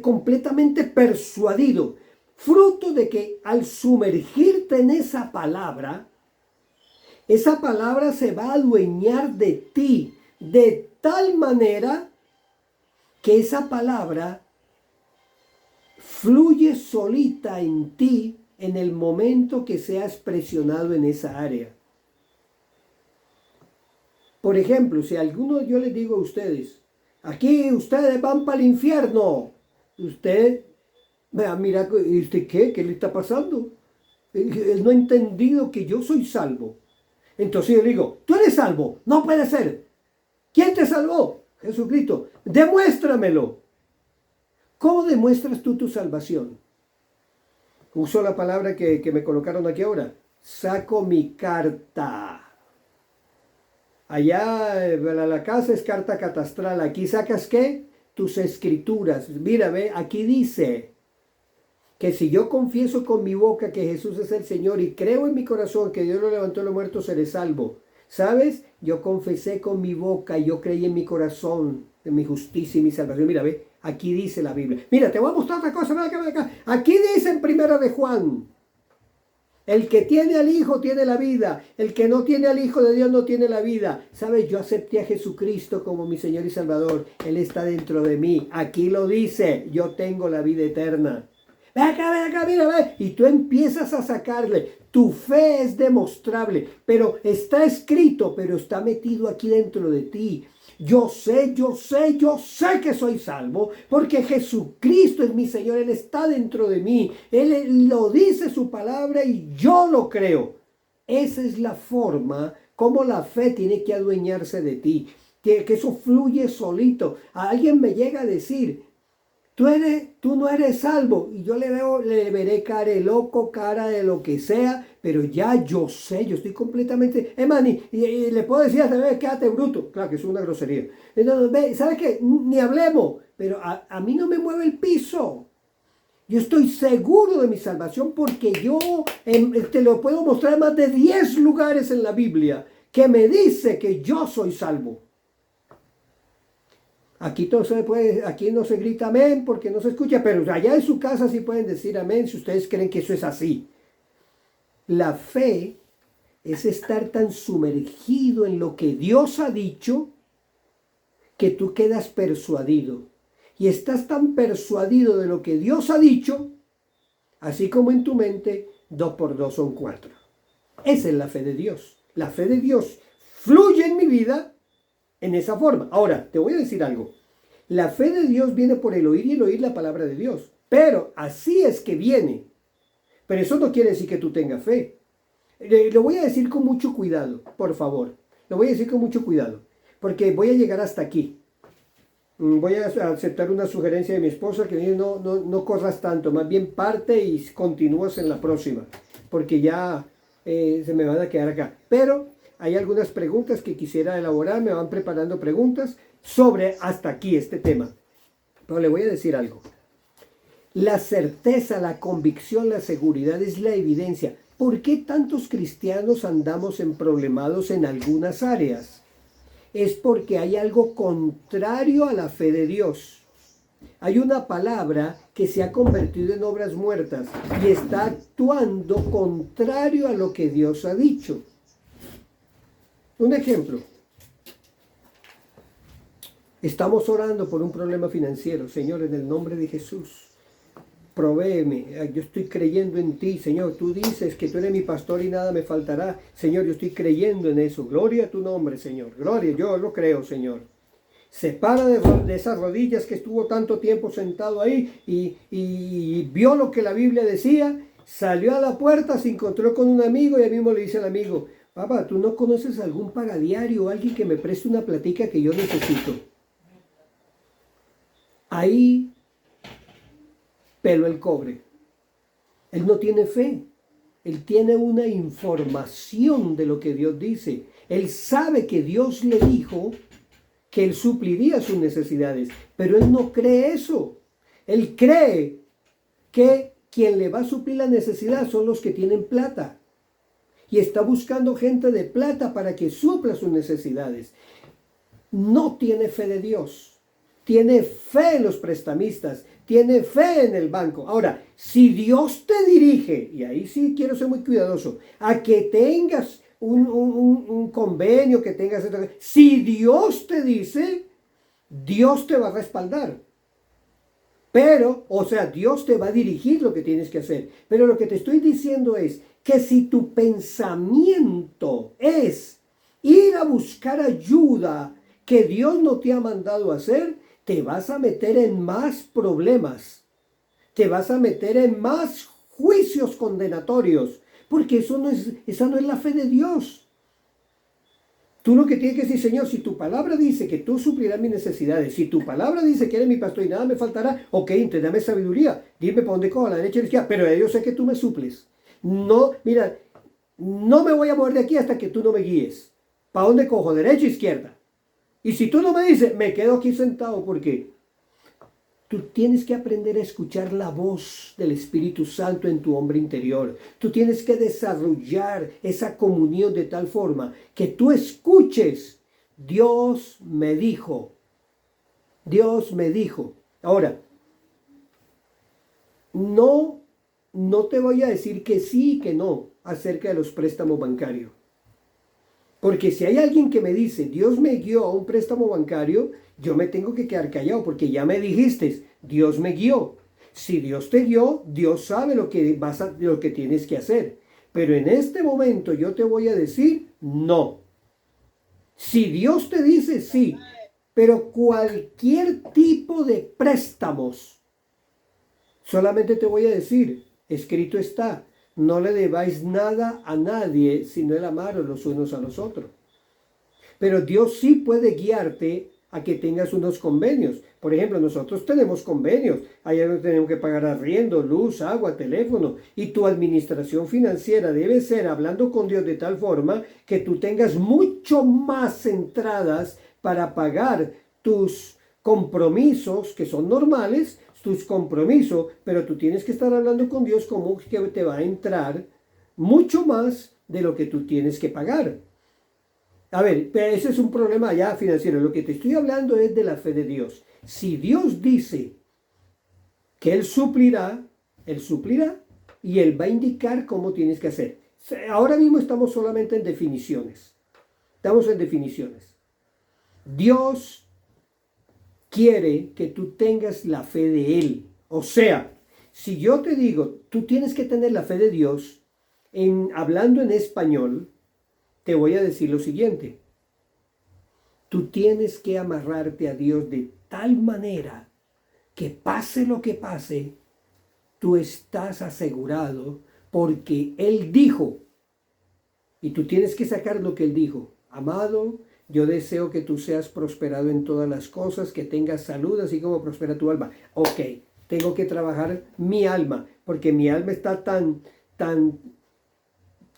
completamente persuadido, fruto de que al sumergirte en esa palabra se va a adueñar de ti de tal manera que esa palabra fluye solita en ti en el momento que seas presionado en esa área. Por ejemplo, si yo les digo a ustedes, aquí ustedes van para el infierno, usted, mira, ¿y usted qué? ¿Qué le está pasando? Él no ha entendido que yo soy salvo. Entonces yo le digo, tú eres salvo, no puede ser. ¿Quién te salvó? Jesucristo. Demuéstramelo. ¿Cómo demuestras tú tu salvación? Uso la palabra que me colocaron aquí ahora. Saco mi carta. Allá la casa es carta catastral. Aquí sacas ¿qué? Tus escrituras. Mira, ve, aquí dice que si yo confieso con mi boca que Jesús es el Señor y creo en mi corazón que Dios lo levantó de los muertos, seré salvo. ¿Sabes? Yo confesé con mi boca y yo creí en mi corazón en mi justicia y mi salvación. Mira, ve, aquí dice la Biblia. Mira, te voy a mostrar otra cosa. Ven acá. Aquí dice en 1 de Juan. El que tiene al Hijo tiene la vida. El que no tiene al Hijo de Dios no tiene la vida. ¿Sabes? Yo acepté a Jesucristo como mi Señor y Salvador. Él está dentro de mí. Aquí lo dice. Yo tengo la vida eterna. Ven acá, mira, ve. Y tú empiezas a sacarle. Tu fe es demostrable. Pero está escrito, pero está metido aquí dentro de ti. Yo sé que soy salvo porque Jesucristo es mi Señor, Él está dentro de mí, Él lo dice su palabra y yo lo creo. Esa es la forma como la fe tiene que adueñarse de ti, que eso fluye solito. A alguien me llega a decir, tú no eres salvo, y yo le veré cara de loco, cara de lo que sea, pero ya yo sé, yo estoy completamente, y le puedo decir, quédate bruto, claro que es una grosería. Entonces, ¿sabes qué? Ni hablemos, pero a mí no me mueve el piso. Yo estoy seguro de mi salvación porque yo te lo puedo mostrar en más de 10 lugares en la Biblia que me dice que yo soy salvo. Aquí no se grita amén porque no se escucha, pero allá en su casa sí pueden decir amén si ustedes creen que eso es así. La fe es estar tan sumergido en lo que Dios ha dicho que tú quedas persuadido. Y estás tan persuadido de lo que Dios ha dicho, así como en tu mente, 2 por 2 son 4. Esa es la fe de Dios. La fe de Dios fluye en mi vida en esa forma. Ahora, te voy a decir algo. La fe de Dios viene por el oír y el oír la palabra de Dios. Pero así es que viene. Pero eso no quiere decir que tú tengas fe. Lo voy a decir con mucho cuidado, por favor. Lo voy a decir con mucho cuidado. Porque voy a llegar hasta aquí. Voy a aceptar una sugerencia de mi esposa que dice no corras tanto. Más bien parte y continúas en la próxima. Porque ya se me van a quedar acá. Pero hay algunas preguntas que quisiera elaborar. Me van preparando preguntas sobre hasta aquí este tema. Pero le voy a decir algo. La certeza, la convicción, la seguridad es la evidencia. ¿Por qué tantos cristianos andamos problemados en algunas áreas? Es porque hay algo contrario a la fe de Dios. Hay una palabra que se ha convertido en obras muertas y está actuando contrario a lo que Dios ha dicho. Un ejemplo. Estamos orando por un problema financiero. Señor, en el nombre de Jesús, provéeme. Yo estoy creyendo en ti, Señor. Tú dices que tú eres mi pastor y nada me faltará. Señor, yo estoy creyendo en eso. Gloria a tu nombre, Señor. Gloria, yo lo creo, Señor. Se para de esas rodillas que estuvo tanto tiempo sentado ahí y vio lo que la Biblia decía. Salió a la puerta, se encontró con un amigo y ahí mismo le dice al amigo: papá, ¿tú no conoces algún pagadiario o alguien que me preste una platica que yo necesito? Ahí peló el cobre. Él no tiene fe. Él tiene una información de lo que Dios dice. Él sabe que Dios le dijo que Él supliría sus necesidades, pero él no cree eso. Él cree que quien le va a suplir la necesidad son los que tienen plata. Y está buscando gente de plata para que supla sus necesidades. No tiene fe de Dios. Tiene fe en los prestamistas, tiene fe en el banco. Ahora, si Dios te dirige, y ahí sí quiero ser muy cuidadoso, a que tengas un convenio, que tengas... Si Dios te dice, Dios te va a respaldar. Pero, o sea, Dios te va a dirigir lo que tienes que hacer. Pero lo que te estoy diciendo es que si tu pensamiento es ir a buscar ayuda que Dios no te ha mandado a hacer, te vas a meter en más problemas, te vas a meter en más juicios condenatorios, porque esa no es la fe de Dios. Tú lo que tienes que decir: Señor, si tu palabra dice que tú suplirás mis necesidades, si tu palabra dice que eres mi pastor y nada me faltará, ok, entonces dame sabiduría, dime para dónde cojo, a la derecha o a la izquierda, pero yo sé que tú me suples. No, mira, no me voy a mover de aquí hasta que tú no me guíes. ¿Para dónde cojo? ¿Derecha o izquierda? Y si tú no me dices, me quedo aquí sentado, porque tú tienes que aprender a escuchar la voz del Espíritu Santo en tu hombre interior. Tú tienes que desarrollar esa comunión de tal forma que tú escuches: Dios me dijo. Dios me dijo. Ahora, no te voy a decir que sí y que no acerca de los préstamos bancarios. Porque si hay alguien que me dice: Dios me guió a un préstamo bancario, yo me tengo que quedar callado, porque ya me dijiste, Dios me guió. Si Dios te guió, Dios sabe lo que tienes que hacer. Pero en este momento yo te voy a decir no. Si Dios te dice, sí. Pero cualquier tipo de préstamos, solamente te voy a decir, escrito está: no le debáis nada a nadie, sino el amaros los unos a los otros. Pero Dios sí puede guiarte a que tengas unos convenios. Por ejemplo, nosotros tenemos convenios. Allá no tenemos que pagar arriendo, luz, agua, teléfono. Y tu administración financiera debe ser hablando con Dios de tal forma que tú tengas mucho más entradas para pagar tus compromisos, que son normales, tus compromisos, pero tú tienes que estar hablando con Dios como que te va a entrar mucho más de lo que tú tienes que pagar. A ver, pero ese es un problema ya financiero. Lo que te estoy hablando es de la fe de Dios. Si Dios dice que Él suplirá y Él va a indicar cómo tienes que hacer. Ahora mismo estamos solamente en definiciones. Estamos en definiciones. Dios quiere que tú tengas la fe de Él. O sea, si yo te digo, tú tienes que tener la fe de Dios, hablando en español, te voy a decir lo siguiente. Tú tienes que amarrarte a Dios de tal manera que pase lo que pase, tú estás asegurado porque Él dijo, y tú tienes que sacar lo que Él dijo. Amado, yo deseo que tú seas prosperado en todas las cosas, que tengas salud, así como prospera tu alma. Ok, tengo que trabajar mi alma, porque mi alma está tan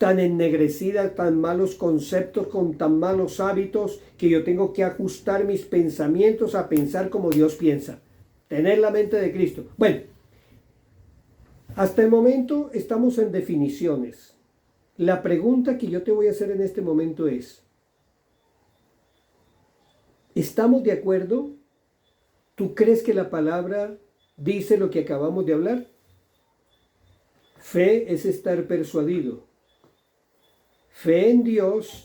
ennegrecida, tan malos conceptos, con tan malos hábitos, que yo tengo que ajustar mis pensamientos a pensar como Dios piensa. Tener la mente de Cristo. Bueno, hasta el momento estamos en definiciones. La pregunta que yo te voy a hacer en este momento es, ¿estamos de acuerdo? ¿Tú crees que la palabra dice lo que acabamos de hablar? Fe es estar persuadido. Fe en Dios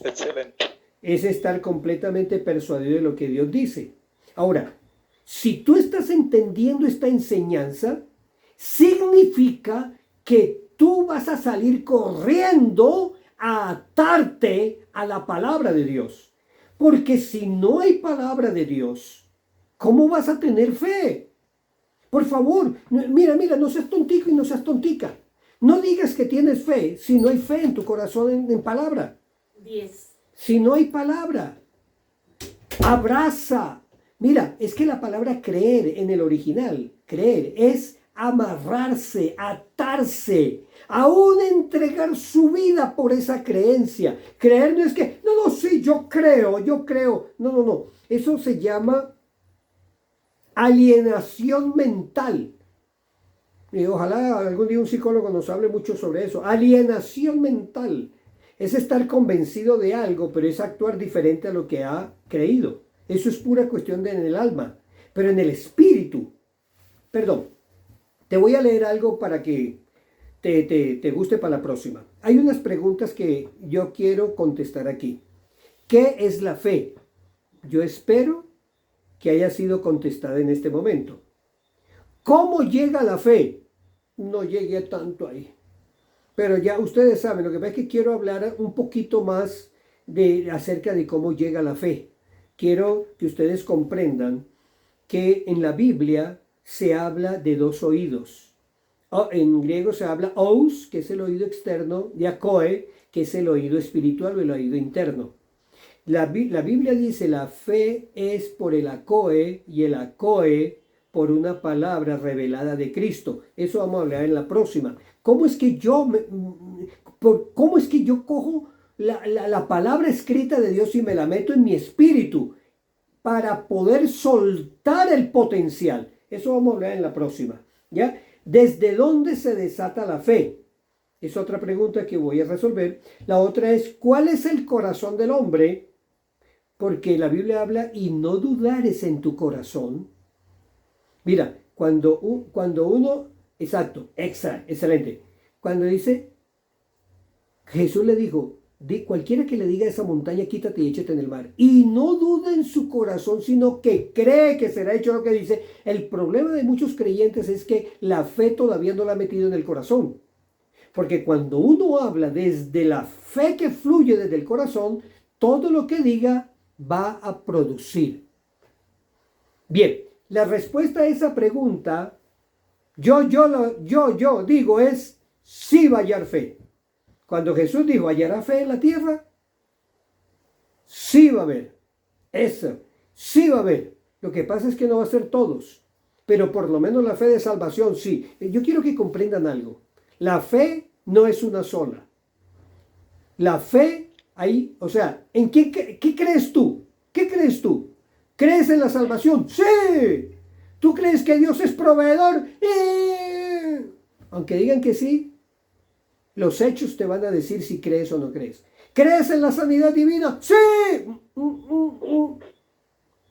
es estar completamente persuadido de lo que Dios dice. Ahora, si tú estás entendiendo esta enseñanza, significa que tú vas a salir corriendo a atarte a la palabra de Dios. Porque si no hay palabra de Dios, ¿cómo vas a tener fe? Por favor, mira, no seas tontico y no seas tontica. No digas que tienes fe si no hay fe en tu corazón en palabra. 10. Si no hay palabra, abraza. Mira, es que la palabra creer en el original, creer, es amarrarse, atarse, aún entregar su vida por esa creencia. Creer no es que, sí, yo creo. No. Eso se llama alienación mental. Y ojalá algún día un psicólogo nos hable mucho sobre eso. Alienación mental es estar convencido de algo, pero es actuar diferente a lo que ha creído. Eso es pura cuestión en el alma. Pero en el espíritu, te voy a leer algo para que te guste para la próxima. Hay unas preguntas que yo quiero contestar aquí. ¿Qué es la fe? Yo espero que haya sido contestada en este momento. ¿Cómo llega la fe? No llegué tanto ahí. Pero ya ustedes saben, lo que pasa es que quiero hablar un poquito más acerca de cómo llega la fe. Quiero que ustedes comprendan que en la Biblia se habla de dos oídos. En griego se habla ous, que es el oído externo, y akoe, que es el oído espiritual o el oído interno. La Biblia dice la fe es por el akoe y el akoe por una palabra revelada de Cristo. Eso vamos a hablar en la próxima. ¿Cómo es que yo cojo la palabra escrita de Dios y me la meto en mi espíritu para poder soltar el potencial? Eso vamos a hablar en la próxima. ¿Ya? ¿Desde dónde se desata la fe? Es otra pregunta que voy a resolver. La otra es, ¿cuál es el corazón del hombre? Porque la Biblia habla, y no dudares en tu corazón. Mira, cuando uno, excelente. Cuando dice, Jesús le dijo, cualquiera que le diga a esa montaña, quítate y échate en el mar, y no duda en su corazón, sino que cree que será hecho lo que dice. El problema de muchos creyentes es que la fe todavía no la ha metido en el corazón. Porque cuando uno habla desde la fe que fluye desde el corazón, todo lo que diga va a producir. Bien, la respuesta a esa pregunta, yo digo, es sí va a hallar fe. Cuando Jesús dijo, ¿hallará fe en la tierra? Sí va a haber. Eso, sí va a haber. Lo que pasa es que no va a ser todos. Pero por lo menos la fe de salvación, sí. Yo quiero que comprendan algo. La fe no es una sola. La fe, ahí, o sea, ¿en qué crees tú? ¿Qué crees tú? ¿Crees en la salvación? ¡Sí! ¿Tú crees que Dios es proveedor? Aunque digan que sí, los hechos te van a decir si crees o no crees. ¿Crees en la sanidad divina? ¡Sí!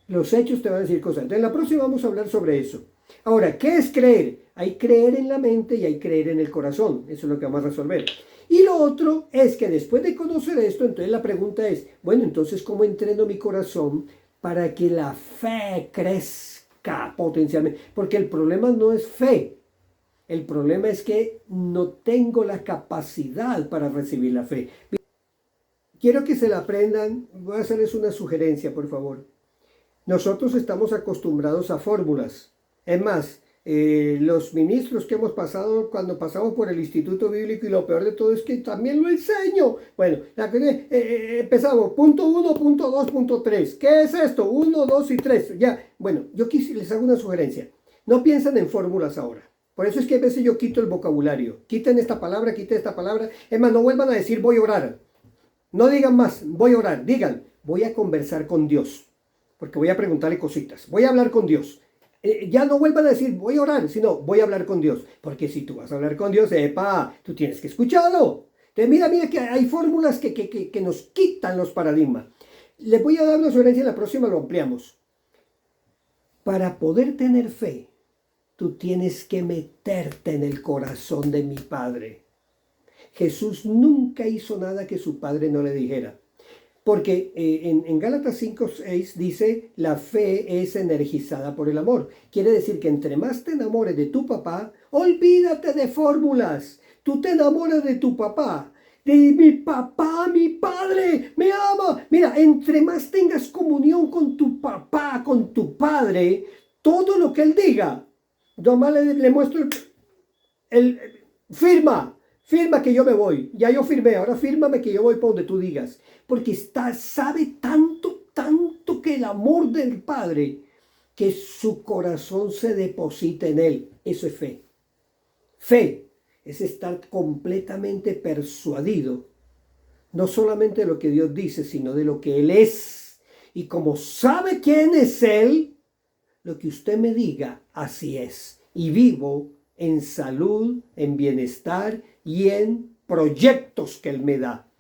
Los hechos te van a decir cosas. Entonces, en la próxima vamos a hablar sobre eso. Ahora, ¿qué es creer? Hay creer en la mente y hay creer en el corazón. Eso es lo que vamos a resolver. Y lo otro es que después de conocer esto, entonces la pregunta es, bueno, entonces, ¿cómo entreno mi corazón para que la fe crezca potencialmente? Porque el problema no es fe. El problema es que no tengo la capacidad para recibir la fe. Quiero que se la aprendan. Voy a hacerles una sugerencia, por favor. Nosotros estamos acostumbrados a fórmulas. Es más, los ministros que hemos pasado cuando pasamos por el Instituto Bíblico, y lo peor de todo es que también lo enseño. Bueno, empezamos, punto 1, punto 2, punto 3. ¿Qué es esto? 1, 2 y 3. Ya, bueno, yo les hago una sugerencia. No piensen en fórmulas ahora. Por eso es que a veces yo quito el vocabulario. Quiten esta palabra, quiten esta palabra. Es más, no vuelvan a decir voy a orar. No digan más, voy a orar. Digan, voy a conversar con Dios. Porque voy a preguntarle cositas. Voy a hablar con Dios. Ya no vuelvan a decir voy a orar, sino voy a hablar con Dios. Porque si tú vas a hablar con Dios, tú tienes que escucharlo. Entonces mira que hay fórmulas que nos quitan los paradigmas. Les voy a dar una sugerencia, en la próxima lo ampliamos. Para poder tener fe, tú tienes que meterte en el corazón de mi Padre. Jesús nunca hizo nada que su Padre no le dijera. Porque en Gálatas 5:6 dice, la fe es energizada por el amor. Quiere decir que entre más te enamores de tu papá, olvídate de fórmulas. Tú te enamoras de tu papá, de mi papá, mi padre, me ama. Mira, entre más tengas comunión con tu papá, con tu padre, todo lo que él diga, nomás le muestro firma que yo me voy. Ya yo firmé, ahora fírmame que yo voy por donde tú digas. Porque sabe tanto que el amor del Padre, que su corazón se deposita en él. Eso es fe. Fe es estar completamente persuadido, no solamente de lo que Dios dice, sino de lo que Él es. Y como sabe quién es Él, lo que usted me diga, así es. Y vivo en salud, en bienestar y en proyectos que Él me da.